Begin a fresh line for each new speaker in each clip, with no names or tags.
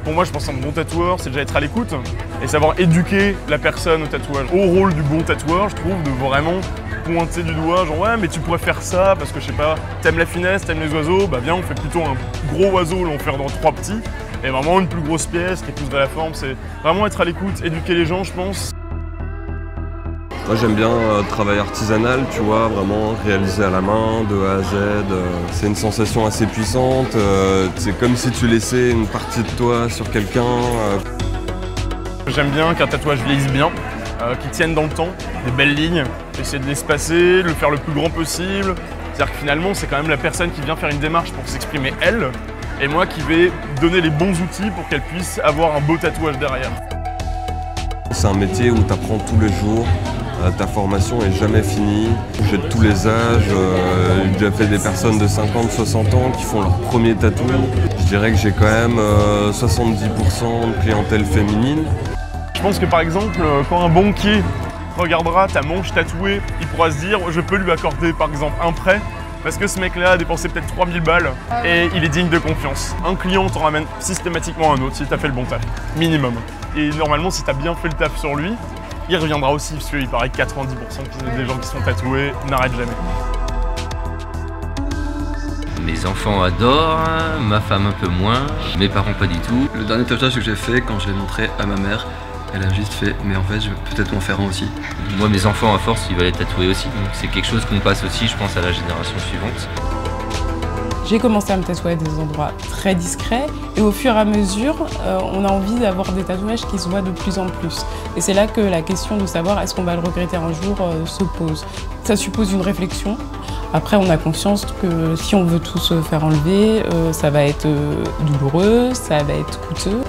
Pour moi, je pense qu'un bon tatoueur, c'est déjà être à l'écoute et savoir éduquer la personne au tatouage. Au rôle du bon tatoueur, je trouve, de vraiment pointer du doigt, genre ouais, mais tu pourrais faire ça parce que je sais pas, t'aimes la finesse, t'aimes les oiseaux, bah viens, on fait plutôt un gros oiseau, là on fait dans 3 petits, et vraiment une plus grosse pièce qui épouse la forme. C'est vraiment être à l'écoute, éduquer les gens, je pense.
Moi j'aime bien le travail artisanal, tu vois, vraiment réalisé à la main, de A à Z. C'est une sensation assez puissante, c'est comme si tu laissais une partie de toi sur quelqu'un.
J'aime bien qu'un tatouage vieillisse bien, qu'il tienne dans le temps, des belles lignes, essayer de l'espacer, le faire le plus grand possible. C'est-à-dire que finalement c'est quand même la personne qui vient faire une démarche pour s'exprimer elle, et moi qui vais donner les bons outils pour qu'elle puisse avoir un beau tatouage derrière.
C'est un métier où tu apprends tous les jours. Ta formation est jamais finie. J'ai de tous les âges, j'ai déjà fait des personnes de 50, 60 ans qui font leur premier tatou. Je dirais que j'ai quand même 70% de clientèle féminine.
Je pense que par exemple, quand un banquier regardera ta manche tatouée, il pourra se dire je peux lui accorder par exemple un prêt parce que ce mec-là a dépensé peut-être 3000 balles et il est digne de confiance. Un client t'en ramène systématiquement un autre si tu as fait le bon taf, minimum. Et normalement, si tu as bien fait le taf sur lui, il reviendra aussi, parce qu'il paraît que 90% des gens qui sont tatoués n'arrêtent jamais.
Mes enfants adorent, ma femme un peu moins, mes parents pas du tout.
Le dernier tatouage que j'ai fait, quand je l'ai montré à ma mère, elle a juste fait, mais en fait je vais peut-être m'en faire un aussi.
Moi mes enfants à force ils veulent être tatoués aussi, donc c'est quelque chose qu'on passe aussi je pense à la génération suivante.
J'ai commencé à me tatouer à des endroits très discrets et au fur et à mesure, on a envie d'avoir des tatouages qui se voient de plus en plus. Et c'est là que la question de savoir est-ce qu'on va le regretter un jour se pose. Ça suppose une réflexion. Après, on a conscience que si on veut tout se faire enlever, ça va être douloureux, ça va être coûteux.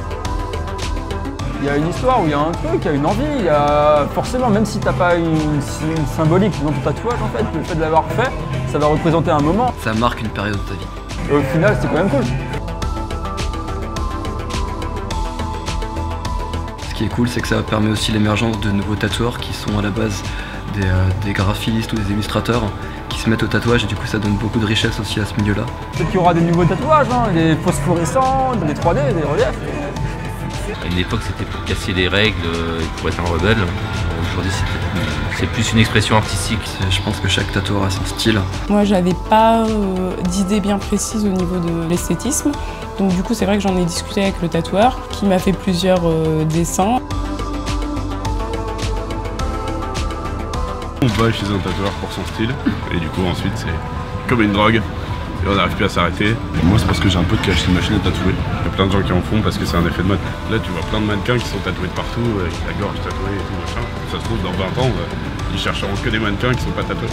Il y a une histoire où il y a un truc, il y a une envie, il y a forcément, même si tu n'as pas une symbolique dans ton tatouage, en fait, le fait de l'avoir fait, ça va représenter un moment.
Ça marque une période de ta vie.
Et au final, c'est quand même cool.
Ce qui est cool, c'est que ça permet aussi l'émergence de nouveaux tatoueurs qui sont à la base des graphistes ou des illustrateurs qui se mettent au tatouage et du coup ça donne beaucoup de richesse aussi à ce milieu-là.
Peut-être qu'il y aura des nouveaux tatouages, hein, des phosphorescents, des 3D, des reliefs.
À une époque c'était pour casser les règles, pour être un rebelle. Aujourd'hui c'est plus une expression artistique.
Je pense que chaque tatoueur a son style.
Moi j'avais pas d'idée bien précise au niveau de l'esthétisme. Donc du coup c'est vrai que j'en ai discuté avec le tatoueur qui m'a fait plusieurs dessins.
On va chez un tatoueur pour son style et du coup ensuite c'est comme une drogue et on n'arrive plus à s'arrêter. Moi c'est parce que j'ai un peu de cash, une machine à tatouer. Il y a plein de gens qui en font parce que c'est un effet de mode. Là tu vois plein de mannequins qui sont tatoués de partout, avec la gorge tatouée et tout machin. Ça se trouve dans 20 ans, ils chercheront que des mannequins qui sont pas tatoués.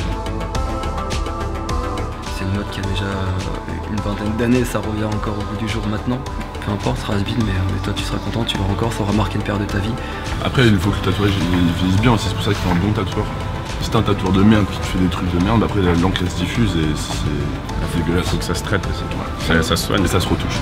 C'est une mode qui a déjà une vingtaine d'années, ça revient encore au bout du jour maintenant. Peu importe, ça reste vide, mais toi tu seras content, tu vas encore, ça aura marqué une période de ta vie.
Après il faut que le tatouage il vise bien aussi, c'est pour ça qu'il faut un bon tatoueur. Si t'es un tatoueur de merde qui te fait des trucs de merde, après l'encre elle se diffuse et c'est dégueulasse. Il faut que ça se traite, ça se soigne et ça se retouche.